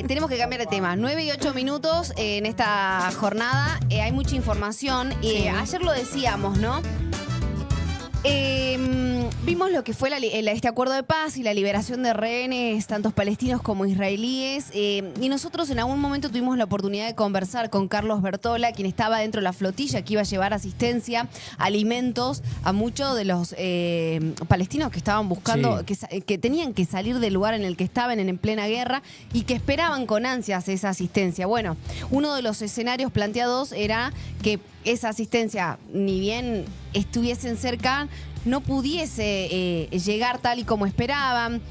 Tenemos que cambiar de tema. 9 y 8 minutos en esta jornada. Hay mucha información. Ayer lo decíamos, ¿no? Vimos lo que fue este acuerdo de paz y la liberación de rehenes, tantos palestinos como israelíes. Y nosotros en algún momento tuvimos la oportunidad de conversar con Carlos Bertola, quien estaba dentro de la flotilla que iba a llevar asistencia, alimentos a muchos de los palestinos que estaban buscando, que tenían que salir del lugar en el que estaban en plena guerra y que esperaban con ansias esa asistencia. Bueno, uno de los escenarios planteados era que esa asistencia, ni bien estuviesen cerca, no pudiese llegar tal y como esperaban,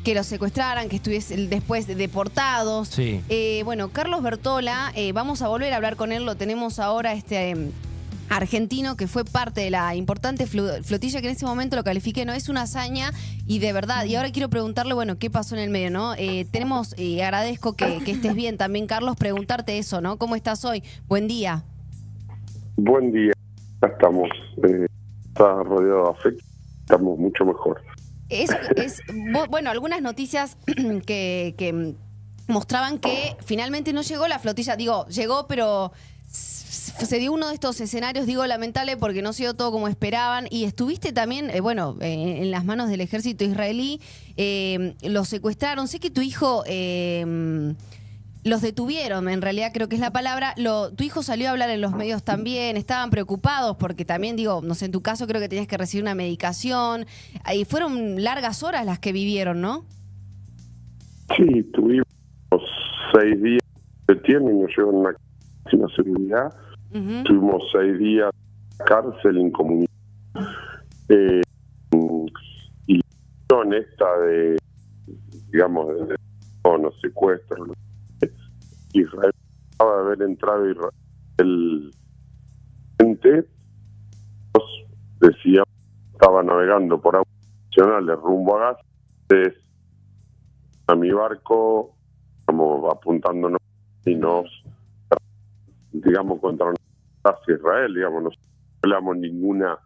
que los secuestraran, que estuviesen después deportados. Sí. Bueno, Carlos Bertola, vamos a volver a hablar con él, lo tenemos ahora, argentino que fue parte de la importante flotilla que en ese momento lo califiqué, no es una hazaña y de verdad. Y ahora quiero preguntarle, bueno, ¿qué pasó en el medio, no? Tenemos, agradezco que estés bien también, Carlos, preguntarte eso, ¿no? ¿Cómo estás hoy? Buen día. Buen día, ya estamos, está rodeado de afecto, estamos mucho mejor. Bueno, algunas noticias que mostraban que finalmente no llegó la flotilla, digo, llegó, pero se dio uno de estos escenarios, digo, lamentable porque no se dio todo como esperaban, y estuviste también, en las manos del ejército israelí, los secuestraron, sé que tu hijo... los detuvieron, en realidad creo que es la palabra. Tu hijo salió a hablar en los medios también, estaban preocupados porque también, digo, no sé, en tu caso creo que tenías que recibir una medicación. Y fueron largas horas las que vivieron, ¿no? Sí, tuvimos 6 días de tiempo y nos llevaron a una seguridad. Tuvimos 6 días en la cárcel incomunicado. Y la cuestión esta de, digamos, de los secuestros, Israel acaba de haber entrado el gente decía estaba navegando por aguas nacionales rumbo a Gaza. Entonces, a mi barco estamos apuntándonos y nos, digamos, contra Israel, digamos, no violamos ninguna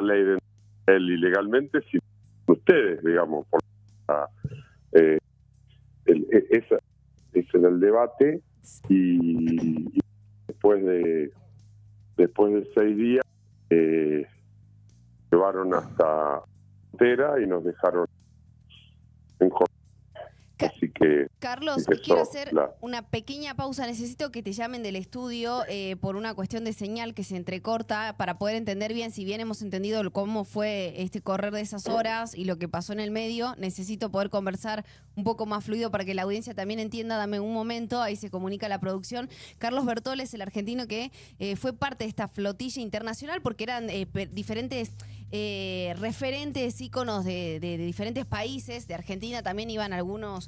ley de Israel ilegalmente, sino ustedes, digamos, por ese era el debate. Y después de 6 días llevaron hasta la frontera y nos dejaron en Jordania. Así que Carlos, quiero hacer una pequeña pausa. Necesito que te llamen del estudio por una cuestión de señal que se entrecorta para poder entender bien. Si bien hemos entendido cómo fue este correr de esas horas y lo que pasó en el medio, necesito poder conversar un poco más fluido para que la audiencia también entienda. Dame un momento, ahí se comunica la producción. Carlos Bertola es el argentino que fue parte de esta flotilla internacional porque eran diferentes referentes, íconos de diferentes países. De Argentina también iban algunos,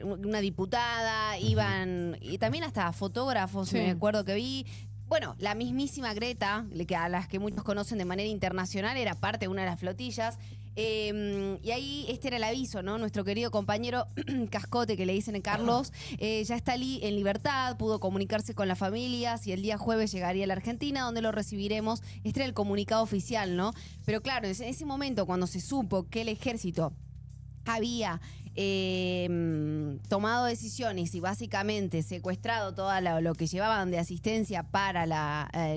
una diputada, iban, y también hasta fotógrafos, me acuerdo que vi. Bueno, la mismísima Greta, a las que muchos conocen de manera internacional, era parte de una de las flotillas. Y ahí este era el aviso, ¿no? Nuestro querido compañero Cascote, que le dicen a Carlos, ya está en libertad, pudo comunicarse con las familias y el día jueves llegaría a la Argentina, donde lo recibiremos. Este era el comunicado oficial, ¿no? Pero claro, en ese momento, cuando se supo que el ejército había tomado decisiones y básicamente secuestrado todo lo que llevaban de asistencia para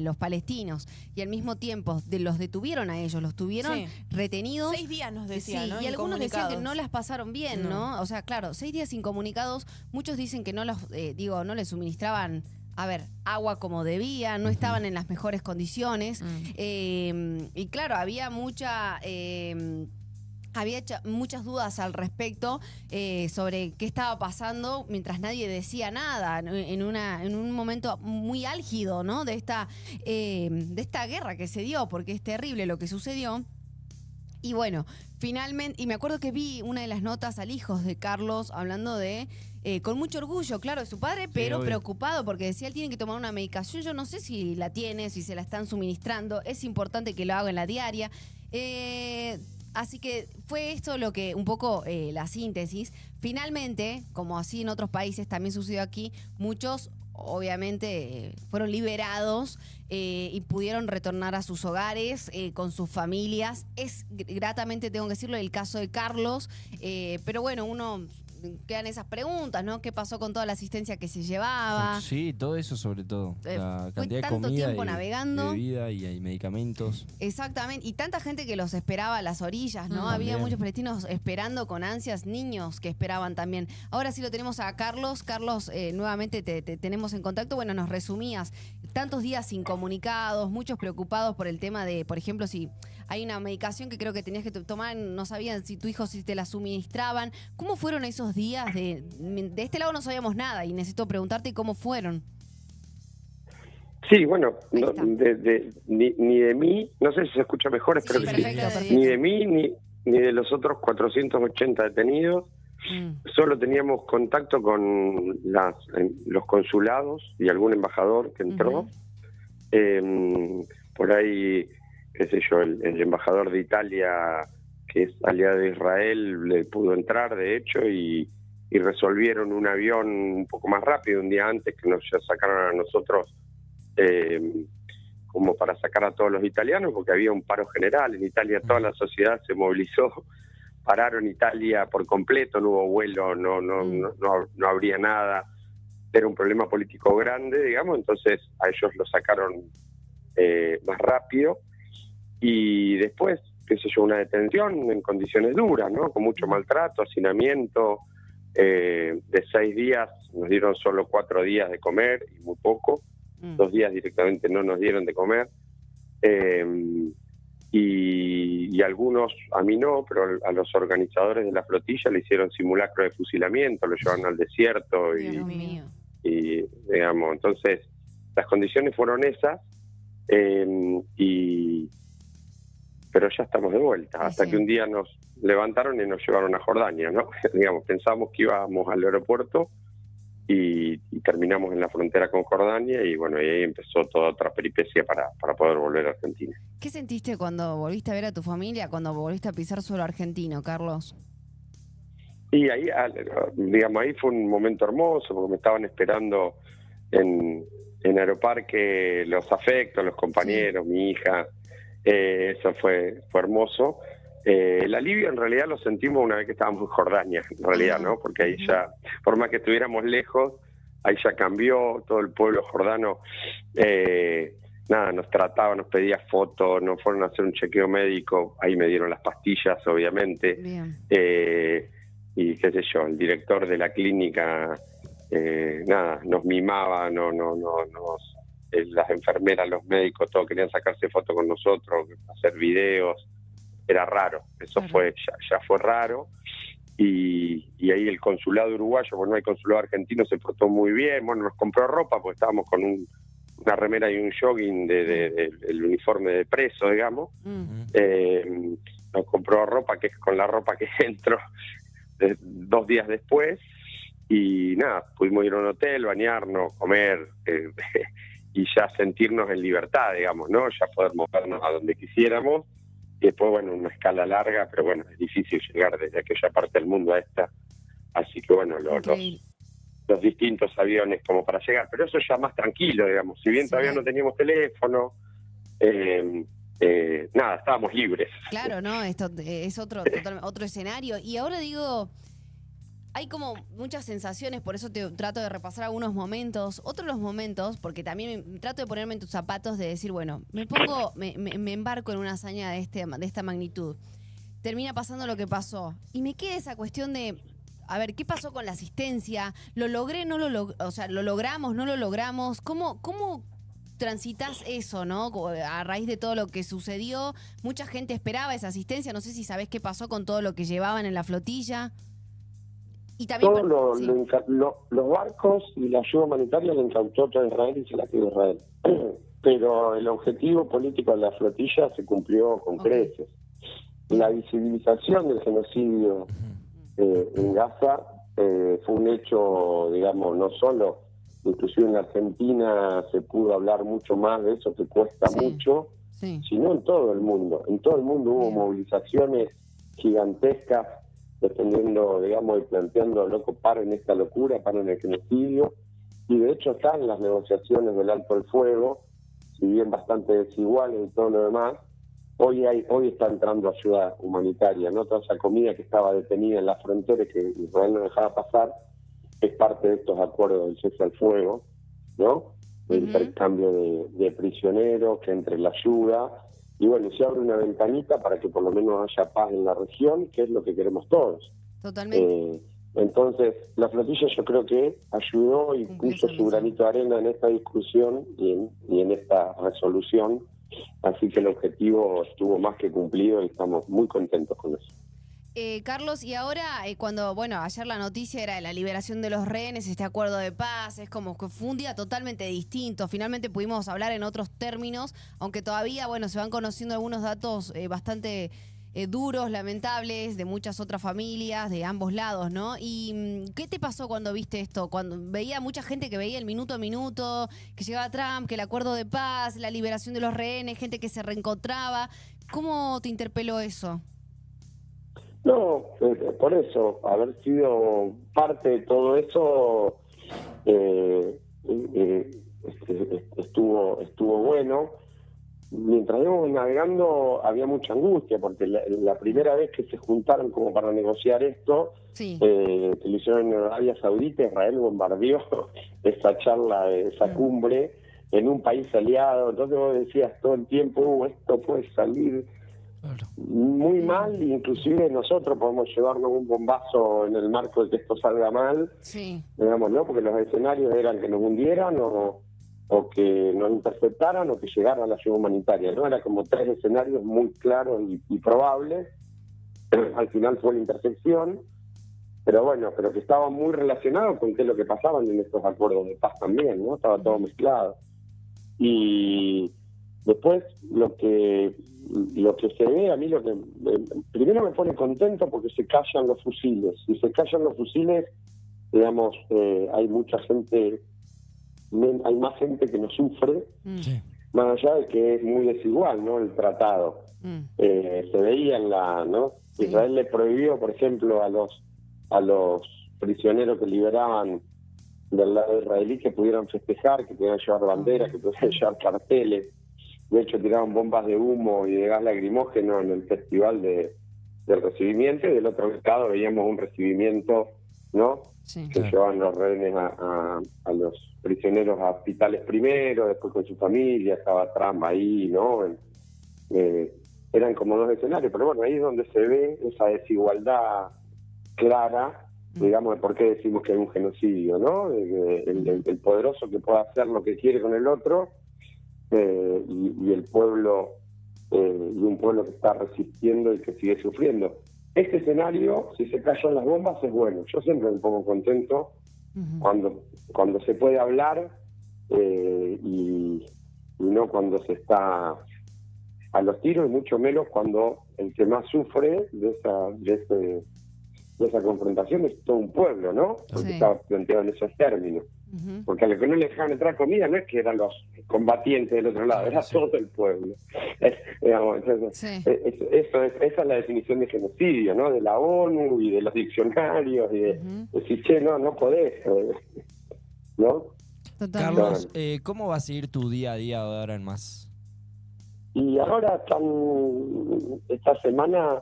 los palestinos, y al mismo tiempo los detuvieron a ellos, los tuvieron retenidos. 6 días nos decían, ¿no? Y algunos decían que no las pasaron bien, ¿no? O sea, claro, 6 días incomunicados. Muchos dicen que no no les suministraban, agua como debían, no estaban en las mejores condiciones. Y claro, había muchas dudas al respecto sobre qué estaba pasando mientras nadie decía nada en un momento muy álgido, ¿no? de esta guerra que se dio, porque es terrible lo que sucedió. Y bueno, finalmente, y me acuerdo que vi una de las notas al hijo de Carlos hablando con mucho orgullo, claro, de su padre, pero preocupado porque decía, él tiene que tomar una medicación. Yo no sé si la tiene, si se la están suministrando, es importante que lo haga en la diaria. Así que fue esto lo que, un poco la síntesis. Finalmente, como así en otros países también sucedió aquí, muchos obviamente fueron liberados y pudieron retornar a sus hogares con sus familias. Es gratamente, tengo que decirlo, el caso de Carlos, pero bueno, uno quedan esas preguntas, ¿no? ¿Qué pasó con toda la asistencia que se llevaba? Sí, todo eso sobre todo. La Fue cantidad de tanto comida tiempo y navegando. bebida y medicamentos. Exactamente, y tanta gente que los esperaba a las orillas, ¿no? Había También. muchos palestinos esperando con ansias, niños que esperaban también. Ahora sí lo tenemos a Carlos. Carlos, nuevamente te tenemos en contacto. Bueno, nos resumías, tantos días incomunicados, muchos preocupados por el tema de, por ejemplo, si hay una medicación que creo que tenías que tomar, no sabían si tu hijo si te la suministraban. ¿Cómo fueron esos días? De este lado no sabíamos nada y necesito preguntarte cómo fueron. Sí, bueno, no, ni de mí, no sé si se escucha mejor, espero que perfecto, sí. perfecto. Ni de mí, ni de los otros 480 detenidos. Solo teníamos contacto con los consulados y algún embajador que entró. Por ahí, qué sé yo, el embajador de Italia, que es aliado de Israel, le pudo entrar, de hecho, y resolvieron un avión un poco más rápido un día antes que nos sacaron a nosotros, como para sacar a todos los italianos, porque había un paro general en Italia. Toda la sociedad se movilizó, pararon Italia por completo, no hubo vuelo, no habría nada, era un problema político grande, digamos. Entonces a ellos lo sacaron más rápido, y después, qué sé yo, una detención en condiciones duras, ¿no? Con mucho maltrato, hacinamiento. De 6 días nos dieron solo 4 días de comer, y muy poco. 2 días directamente no nos dieron de comer. Y algunos, a mí no, pero a los organizadores de la flotilla le hicieron simulacro de fusilamiento, lo llevaron al desierto. Dios mío. Y digamos, entonces las condiciones fueron esas, pero ya estamos de vuelta, hasta que un día nos levantaron y nos llevaron a Jordania, ¿no? Digamos, pensamos que íbamos al aeropuerto y terminamos en la frontera con Jordania, y bueno, y ahí empezó toda otra peripecia para poder volver a Argentina. ¿Qué sentiste cuando volviste a ver a tu familia, cuando volviste a pisar suelo argentino, Carlos? Y ahí, digamos, ahí fue un momento hermoso, porque me estaban esperando en Aeroparque los afectos, los compañeros, mi hija. Eso fue hermoso. El alivio en realidad lo sentimos una vez que estábamos en Jordania, en realidad, ¿no? Porque ahí ya, por más que estuviéramos lejos, ahí ya cambió todo el pueblo jordano. Nos trataba, nos pedía fotos, nos fueron a hacer un chequeo médico, ahí me dieron las pastillas, obviamente. Bien. Y qué sé yo, el director de la clínica, nos mimaba, las enfermeras, los médicos, todos querían sacarse fotos con nosotros, hacer videos. Era raro, eso ya fue raro. Y ahí el consulado uruguayo, bueno, no hay consulado argentino, se portó muy bien. Bueno, nos compró ropa porque estábamos con una remera y un jogging del uniforme de preso, digamos. Nos compró ropa, que es con la ropa que entró 2 días después. Y pudimos ir a un hotel, bañarnos, comer, y ya sentirnos en libertad, digamos, ¿no? Ya poder movernos a donde quisiéramos. Y después, bueno, una escala larga, pero bueno, es difícil llegar desde aquella parte del mundo a esta. Así que bueno, los distintos aviones como para llegar. Pero eso ya más tranquilo, digamos. Si bien todavía no teníamos teléfono, estábamos libres. Claro, ¿no? Esto es otro escenario. Y ahora digo, hay como muchas sensaciones, por eso te trato de repasar algunos momentos. Otros los momentos, porque también trato de ponerme en tus zapatos, de decir, bueno, me embarco en una hazaña de esta magnitud. Termina pasando lo que pasó. Y me queda esa cuestión de, a ver, ¿qué pasó con la asistencia? ¿Lo logré? ¿No lo logré? O sea, ¿lo logramos? ¿No lo logramos? ¿Cómo transitas eso, no? A raíz de todo lo que sucedió, mucha gente esperaba esa asistencia. No sé si sabés qué pasó con todo lo que llevaban en la flotilla. Y también los barcos y la ayuda humanitaria le incautó todo Israel y se la quedó Israel. Pero el objetivo político de la flotilla se cumplió con creces. La visibilización del genocidio en Gaza fue un hecho, digamos, no solo, inclusive en Argentina se pudo hablar mucho más de eso, que cuesta mucho, sino en todo el mundo. En todo el mundo hubo movilizaciones gigantescas defendiendo, digamos, y planteando, loco, paren esta locura, paren el genocidio. Y de hecho están las negociaciones del alto el fuego, si bien bastante desiguales y todo lo demás, Hoy está entrando ayuda humanitaria, ¿no? Toda esa comida que estaba detenida en las fronteras que Israel no dejaba pasar, es parte de estos acuerdos del cese al fuego, ¿no? El intercambio de prisioneros, que entre la ayuda, y bueno, se abre una ventanita para que por lo menos haya paz en la región, que es lo que queremos todos. Totalmente. Entonces, la flotilla yo creo que ayudó y puso su granito de arena en esta discusión y en esta resolución, así que el objetivo estuvo más que cumplido y estamos muy contentos con eso. Carlos, y ahora cuando, bueno, ayer la noticia era de la liberación de los rehenes, este acuerdo de paz, es como que fue un día totalmente distinto. Finalmente pudimos hablar en otros términos, aunque todavía, bueno, se van conociendo algunos datos bastante duros, lamentables, de muchas otras familias, de ambos lados, ¿no? ¿Y qué te pasó cuando viste esto? Cuando veía mucha gente que veía el minuto a minuto, que llegaba Trump, que el acuerdo de paz, la liberación de los rehenes, gente que se reencontraba. ¿Cómo te interpeló eso? No, por eso, haber sido parte de todo eso estuvo bueno. Mientras íbamos navegando había mucha angustia, porque la primera vez que se juntaron como para negociar esto, sí, que lo hicieron en Arabia Saudita, Israel bombardeó esa charla, esa cumbre, en un país aliado. Entonces vos decías todo el tiempo, esto puede salir muy mal, inclusive nosotros podemos llevarnos un bombazo en el marco de que esto salga mal, digamos, ¿no? Porque los escenarios eran que nos hundieran o que nos interceptaran o que llegaran a la ayuda humanitaria, ¿no? Era como tres escenarios muy claros y probables. Al final fue la intersección, pero bueno, pero que estaba muy relacionado con qué es lo que pasaban en estos acuerdos de paz también, ¿no? Estaba todo mezclado. Y después lo que se ve, a mí primero me pone contento porque se callan los fusiles. Si se callan los fusiles, digamos, hay mucha gente, hay más gente que no sufre, más allá de que es muy desigual, ¿no? El tratado. Se veía ¿no? Israel le prohibió, por ejemplo, a los prisioneros que liberaban del lado israelí que pudieran festejar, que pudieran llevar banderas, que pudieran llevar carteles. De hecho, tiraban bombas de humo y de gas lacrimógeno en el festival del recibimiento, y del otro lado veíamos un recibimiento, ¿no? Que llevaban los rehenes a los prisioneros a hospitales primero, después con su familia, estaba Trump ahí, ¿no? Eran como dos escenarios, pero bueno, ahí es donde se ve esa desigualdad clara, digamos, de por qué decimos que hay un genocidio, ¿no? El poderoso que puede hacer lo que quiere con el otro, y el pueblo, y un pueblo que está resistiendo y que sigue sufriendo. Este escenario, si se callan las bombas, es bueno. Yo siempre me pongo contento cuando se puede hablar, y no cuando se está a los tiros, y mucho menos cuando el que más sufre de esa confrontación es todo un pueblo, ¿no? Porque estaba planteado en esos términos. Porque a los que no les dejaban entrar comida no es que eran los combatientes del otro lado, era todo el pueblo. Esa es la definición de genocidio, ¿no? De la ONU y de los diccionarios, y de decir, che, no podés, ¿no? Carlos, ¿cómo va a seguir tu día a día de ahora en más? Y ahora esta semana,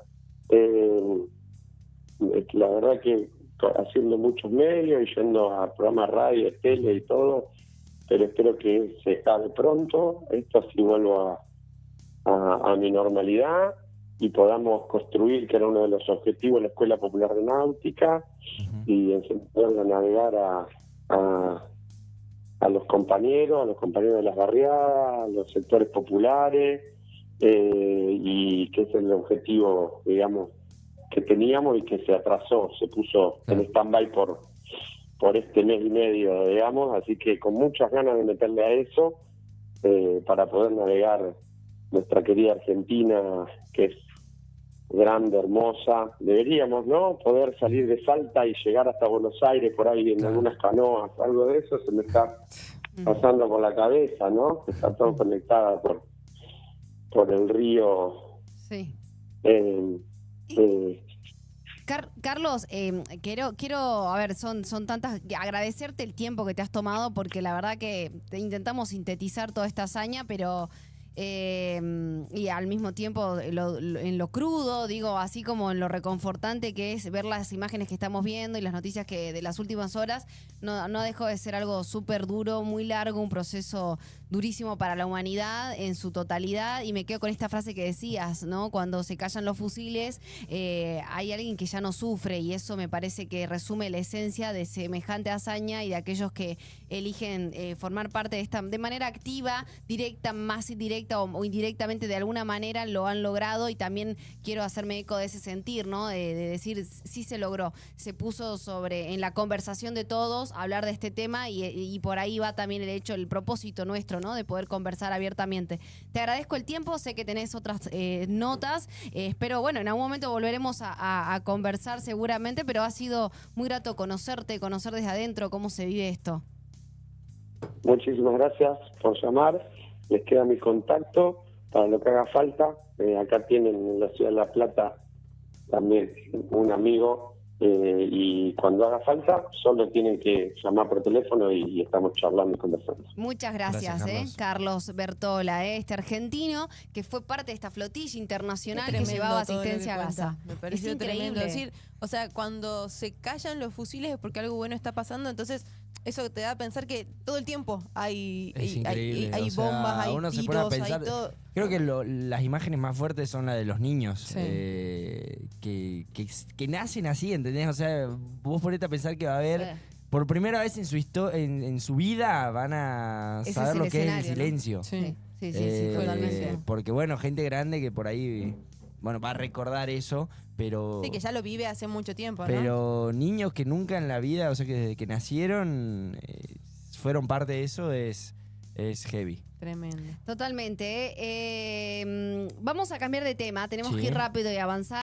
la verdad que haciendo muchos medios y yendo a programas de radio, tele y todo, pero espero que se acabe pronto, esto así vuelvo a mi normalidad y podamos construir, que era uno de los objetivos de la Escuela Popular de Náutica, y enseñar a navegar a los compañeros de las barriadas, a los sectores populares, y que es el objetivo, digamos, que teníamos y que se atrasó, se puso en stand-by por este mes y medio, digamos, así que con muchas ganas de meterle a eso, para poder navegar nuestra querida Argentina, que es grande, hermosa. Deberíamos, ¿no?, poder salir de Salta y llegar hasta Buenos Aires por ahí en algunas canoas, algo de eso se me está pasando por la cabeza, ¿no? Está todo conectada por el río. Sí. Carlos, quiero, a ver, son tantas, agradecerte el tiempo que te has tomado, porque la verdad que te intentamos sintetizar toda esta hazaña, pero y al mismo tiempo en lo crudo, digo, así como en lo reconfortante que es ver las imágenes que estamos viendo y las noticias que de las últimas horas, no dejó de ser algo súper duro, muy largo, un proceso durísimo para la humanidad en su totalidad. Y me quedo con esta frase que decías, ¿no? Cuando se callan los fusiles, hay alguien que ya no sufre, y eso me parece que resume la esencia de semejante hazaña y de aquellos que eligen formar parte de esta, de manera activa, directa, más indirecta o indirectamente, de alguna manera lo han logrado. Y también quiero hacerme eco de ese sentir, ¿no? De decir, sí se logró, se puso en la conversación de todos, hablar de este tema, y por ahí va también el propósito nuestro, ¿no? De poder conversar abiertamente. Te agradezco el tiempo, sé que tenés otras notas, espero, bueno, en algún momento volveremos a conversar seguramente, pero ha sido muy grato conocerte, conocer desde adentro cómo se vive esto. Muchísimas gracias por llamar. Les queda mi contacto para lo que haga falta. Acá tienen en la ciudad de La Plata también un amigo, y cuando haga falta solo tienen que llamar por teléfono y estamos charlando y conversando. Muchas gracias, Carlos. Carlos Bertola, este argentino que fue parte de esta flotilla internacional que Tremendo llevaba todo lo que asistencia a cuenta. Gaza. Me pareció Es tremendo increíble. decir, o sea, cuando se callan los fusiles es porque algo bueno está pasando, entonces eso te da a pensar que todo el tiempo hay increíble. hay O sea, bombas, hay uno se pone a tiros, pensar, hay todo. creo que las imágenes más fuertes son las de los niños, Sí. que nacen así, ¿entendés? O sea, vos ponete a pensar que va a haber, Sí. por primera vez en su vida, van a Ese saber es lo el que es el escenario, ¿no? silencio. Sí. Sí, totalmente. Porque bueno, gente grande que por ahí, bueno, va a recordar eso, pero... Sí, que ya lo vive hace mucho tiempo, ¿no? Pero niños que nunca en la vida, o sea, que desde que nacieron, fueron parte de eso, es heavy. Tremendo. Totalmente. Vamos a cambiar de tema, tenemos Sí. que ir rápido y avanzar.